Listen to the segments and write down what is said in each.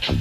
Salut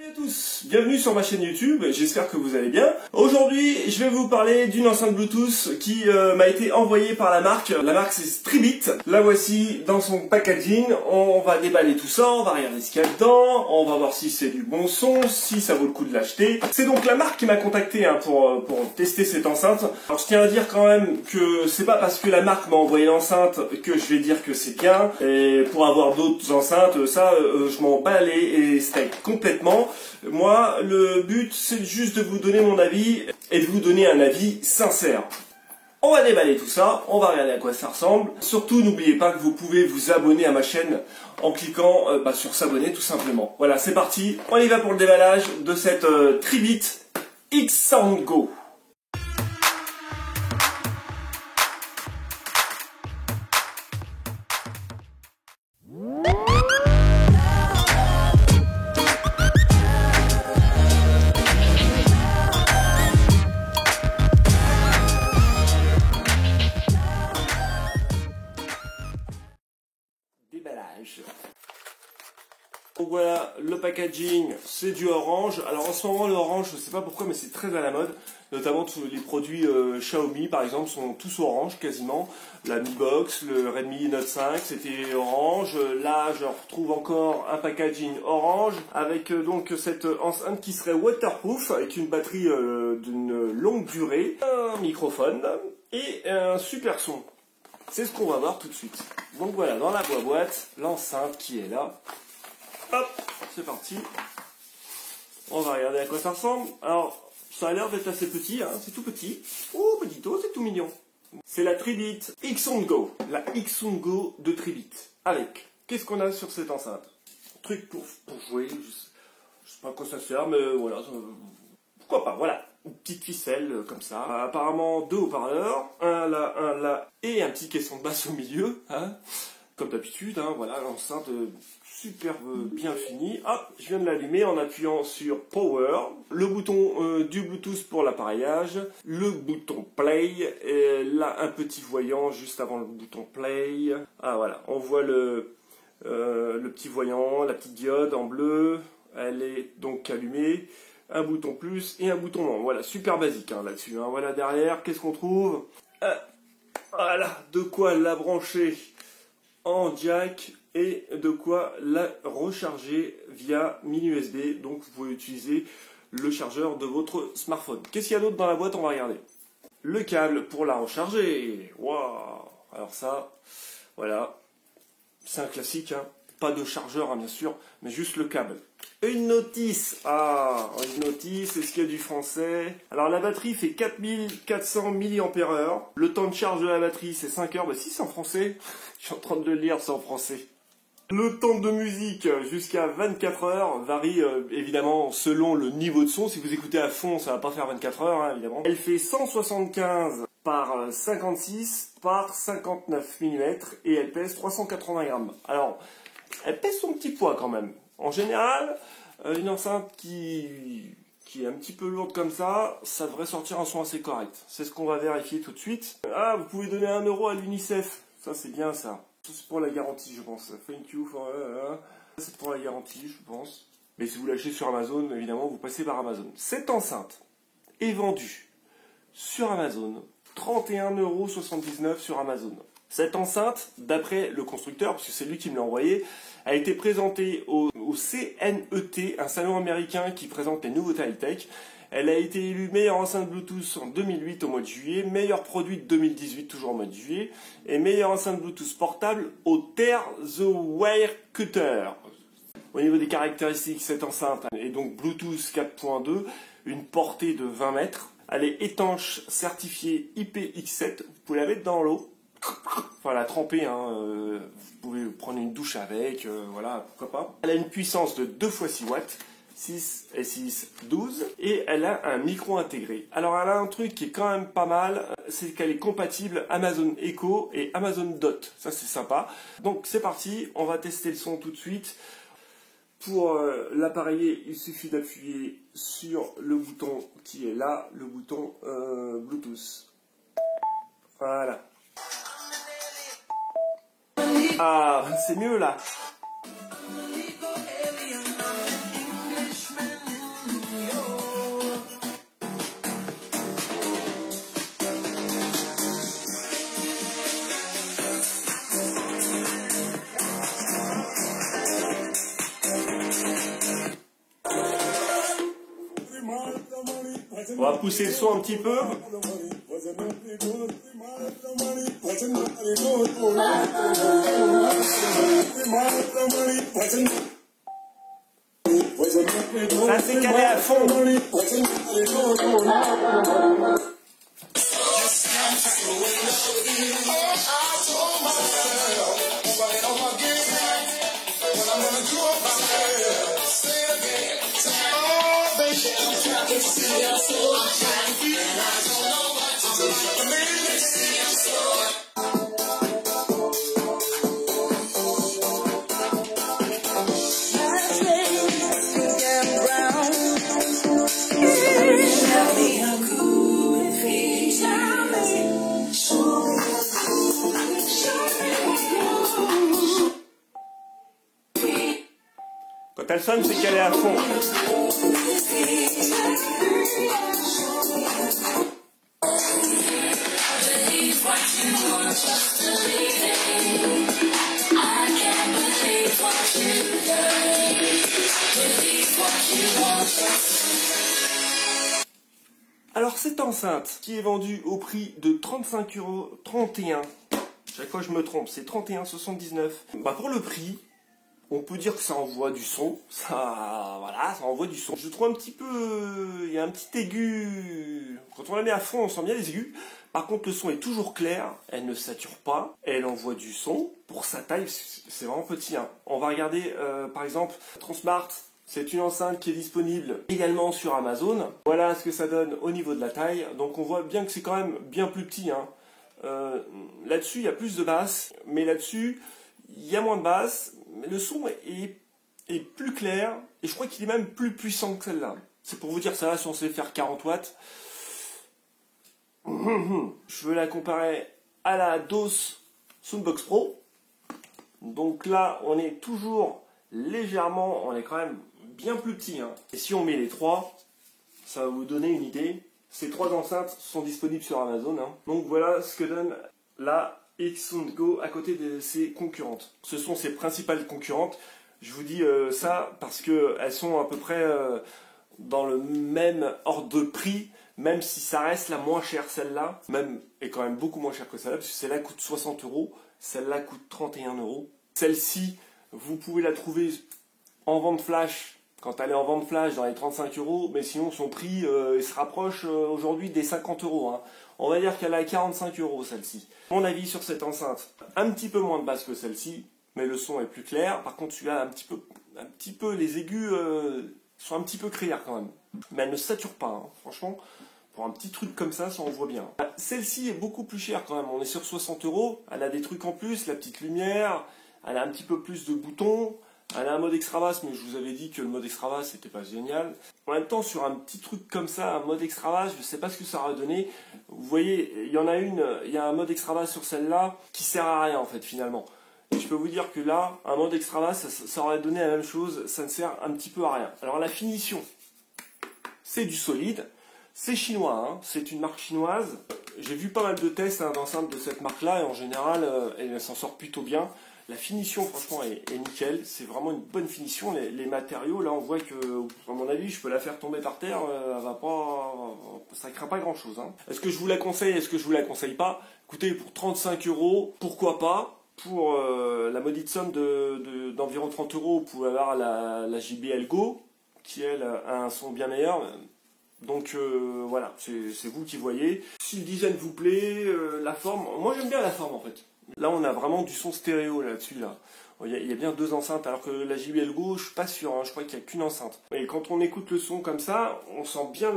à tous, bienvenue sur ma chaîne YouTube, j'espère que vous allez bien. Aujourd'hui, je vais vous parler d'une enceinte Bluetooth qui m'a été envoyée par la marque. La marque c'est Stribit. La voici dans son packaging. On va déballer tout ça, on va regarder ce qu'il y a dedans, on va voir si c'est du bon son, si ça vaut le coup de l'acheter. C'est donc la marque qui m'a contacté pour tester cette enceinte. Alors je tiens à dire quand même que c'est pas parce que la marque m'a envoyé l'enceinte que je vais dire que c'est bien. Et pour avoir d'autres enceintes, ça je m'en bats les steaks complètement. Moi, le but, c'est juste de vous donner mon avis et de vous donner un avis sincère. On va déballer tout ça, on va regarder à quoi ça ressemble. Surtout, n'oubliez pas que vous pouvez vous abonner à ma chaîne en cliquant sur s'abonner tout simplement. Voilà, c'est parti, on y va pour le déballage de cette Tribit X Sound Go. Déballage. Donc voilà, le packaging, c'est du orange. Alors en ce moment, l'orange, je sais pas pourquoi, mais c'est très à la mode. Notamment tous les produits Xiaomi, par exemple, sont tous orange quasiment. La Mi Box, le Redmi Note 5, c'était orange. Là, je retrouve encore un packaging orange avec donc cette enceinte qui serait waterproof avec une batterie d'une longue durée, un microphone et un super son. C'est ce qu'on va voir tout de suite. Donc voilà, dans la boîte, l'enceinte qui est là. Hop, c'est parti. On va regarder à quoi ça ressemble. Alors, ça a l'air d'être assez petit, hein, c'est tout petit. Oh, petito, c'est tout mignon. C'est la Tribit X Sound Go. La X Sound Go de Tribit. Avec, qu'est-ce qu'on a sur cette enceinte? Truc pour jouer, je sais pas à quoi ça sert, mais voilà, pourquoi pas, voilà. Une petite ficelle comme ça. Apparemment, deux haut-parleurs, un là, et un petit caisson de basse au milieu, hein, comme d'habitude, hein, voilà, l'enceinte super bien finie. Hop, je viens de l'allumer en appuyant sur Power, le bouton du Bluetooth pour l'appareillage, le bouton Play, et là un petit voyant juste avant le bouton Play. Ah voilà, on voit le petit voyant, la petite diode en bleu, elle est donc allumée. Un bouton plus et un bouton non. Voilà, super basique hein, là-dessus. Hein. Voilà, derrière, qu'est-ce qu'on trouve? Voilà, de quoi la brancher en jack et de quoi la recharger via mini USB. Donc, vous pouvez utiliser le chargeur de votre smartphone. Qu'est-ce qu'il y a d'autre dans la boîte? On va regarder. Le câble pour la recharger. Waouh! Alors ça, voilà, c'est un classique. Hein. Pas de chargeur, hein, bien sûr, mais juste le câble. Une notice. Ah, une notice, est-ce qu'il y a du français? Alors la batterie fait 4400 mAh. Le temps de charge de la batterie, c'est 5 heures. Bah si, c'est en français. Je suis en train de le lire, c'est en français. Le temps de musique jusqu'à 24 heures varie évidemment selon le niveau de son. Si vous écoutez à fond, ça va pas faire 24 heures, hein, évidemment. Elle fait 175 par 56 par 59 mm et elle pèse 380 grammes. Alors, elle pèse son petit poids quand même. En général, une enceinte qui est un petit peu lourde comme ça devrait sortir un son assez correct. C'est ce qu'on va vérifier tout de suite. Ah, vous pouvez donner 1 € à l'UNICEF. Ça, c'est bien ça. C'est pour la garantie, je pense. Thank you for... C'est pour la garantie, je pense. Mais si vous l'achetez sur Amazon, évidemment, vous passez par Amazon. Cette enceinte est vendue sur Amazon. 31,79 € sur Amazon. Cette enceinte, d'après le constructeur, parce que c'est lui qui me l'a envoyé, a été présentée au CNET, un salon américain qui présente les nouveautés high-tech. Elle a été élue meilleure enceinte Bluetooth en 2008 au mois de juillet, meilleur produit de 2018 toujours au mois de juillet, et meilleure enceinte Bluetooth portable au TER The Wirecutter. Au niveau des caractéristiques, cette enceinte est donc Bluetooth 4.2, une portée de 20 mètres. Elle est étanche, certifiée IPX7, vous pouvez la mettre dans l'eau. Enfin, la tremper, hein, vous pouvez prendre une douche avec, voilà, pourquoi pas. Elle a une puissance de 2 x 6 watts, 6 et 6, 12, et elle a un micro intégré. Alors, elle a un truc qui est quand même pas mal, c'est qu'elle est compatible Amazon Echo et Amazon Dot. Ça, c'est sympa. Donc, c'est parti, on va tester le son tout de suite. Pour l'appareiller, il suffit d'appuyer sur le bouton qui est là, le bouton Bluetooth. Voilà. Ah, c'est mieux là. On va pousser le son un petit peu. Ça c'est calé à fond. Quand elle sonne, c'est qu'elle est à fond. Alors cette enceinte qui est vendue au prix de 35,31 €, chaque fois je me trompe, c'est 31,79 €. Bah pour le prix, on peut dire que ça envoie du son, voilà, ça envoie du son. Je trouve un petit peu, il y a un petit aigu, quand on la met à fond, on sent bien les aigus. Par contre, le son est toujours clair, elle ne sature pas, elle envoie du son. Pour sa taille, c'est vraiment petit, hein. On va regarder, par exemple, Transmart. C'est une enceinte qui est disponible également sur Amazon. Voilà ce que ça donne au niveau de la taille. Donc on voit bien que c'est quand même bien plus petit, hein. Là-dessus, il y a plus de basses, mais là-dessus, il y a moins de basses. Mais le son est plus clair, et je crois qu'il est même plus puissant que celle-là. C'est pour vous dire ça, si on sait faire 40 watts. Je veux la comparer à la DOS Soundbox Pro. Donc là, on est toujours légèrement, on est quand même bien plus petit, hein. Et si on met les trois, ça va vous donner une idée. Ces trois enceintes sont disponibles sur Amazon, hein. Donc voilà ce que donne la Xsound Go à côté de ses concurrentes. Ce sont ses principales concurrentes. Je vous dis ça parce qu'elles sont à peu près dans le même ordre de prix, même si ça reste la moins chère, celle-là. Même est quand même beaucoup moins chère que celle-là, parce que celle-là coûte 60 €, celle-là coûte 31 €. Celle-ci, vous pouvez la trouver en vente flash, quand elle est en vente flash dans les 35 €, mais sinon son prix il se rapproche aujourd'hui des 50 €, hein. On va dire qu'elle est à 45 € celle-ci. Mon avis sur cette enceinte, un petit peu moins de basse que celle-ci, mais le son est plus clair. Par contre celui-là, un petit peu les aigus sont un petit peu clairs quand même. Mais elle ne sature pas, hein. Franchement, pour un petit truc comme ça on voit bien. Celle-ci est beaucoup plus chère quand même, on est sur 60 €. Elle a des trucs en plus, la petite lumière, elle a un petit peu plus de boutons. Elle a un mode extra basse, mais je vous avais dit que le mode extra basse c'était pas génial. En même temps, sur un petit truc comme ça, un mode extra basse, je sais pas ce que ça aura donné. Vous voyez, il y a un mode extra basse sur celle-là qui sert à rien en fait finalement. Et je peux vous dire que là, un mode extra basse, ça aurait donné la même chose, ça ne sert un petit peu à rien. Alors la finition, c'est du solide, c'est chinois, hein, c'est une marque chinoise. J'ai vu pas mal de tests d'enceintes de cette marque-là et en général, elle s'en sort plutôt bien. La finition, franchement, est nickel. C'est vraiment une bonne finition. Les matériaux, là, on voit que, à mon avis, je peux la faire tomber par terre. Elle va pas, ça craint pas grand-chose, hein. Est-ce que je vous la conseille? Est-ce que je vous la conseille pas? Écoutez, pour 35 €, pourquoi pas? Pour la maudite somme d'environ 30 €, vous pouvez avoir la JBL Go, qui, elle, a un son bien meilleur. Donc voilà, c'est vous qui voyez. Si le design vous plaît, la forme, moi j'aime bien la forme en fait. Là on a vraiment du son stéréo là-dessus là. Il y a bien deux enceintes, alors que la JBL Go, je suis pas sûr, hein, je crois qu'il n'y a qu'une enceinte. Et quand on écoute le son comme ça, on sent bien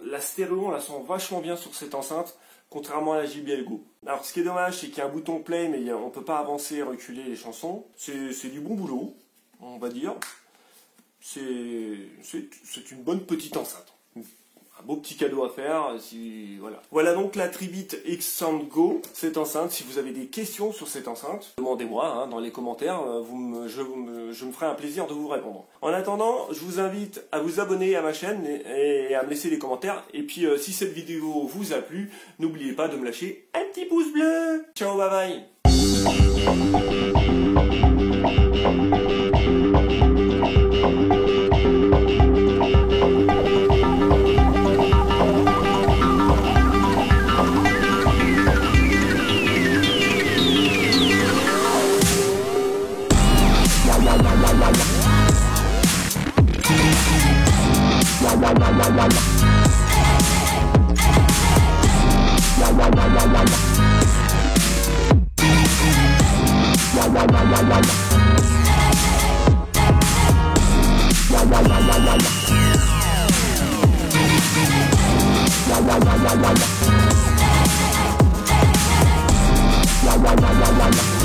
la stéréo, on la sent vachement bien sur cette enceinte, contrairement à la JBL Go. Alors ce qui est dommage, c'est qu'il y a un bouton play, mais on peut pas avancer et reculer les chansons. C'est du bon boulot, on va dire. C'est une bonne petite enceinte. beau petit cadeau à faire. Voilà donc la Tribit X Sound Go, cette enceinte. Si vous avez des questions sur cette enceinte, demandez-moi hein, dans les commentaires, je me ferai un plaisir de vous répondre. En attendant, je vous invite à vous abonner à ma chaîne et à me laisser des commentaires. Et puis si cette vidéo vous a plu, n'oubliez pas de me lâcher un petit pouce bleu. Ciao, bye bye. La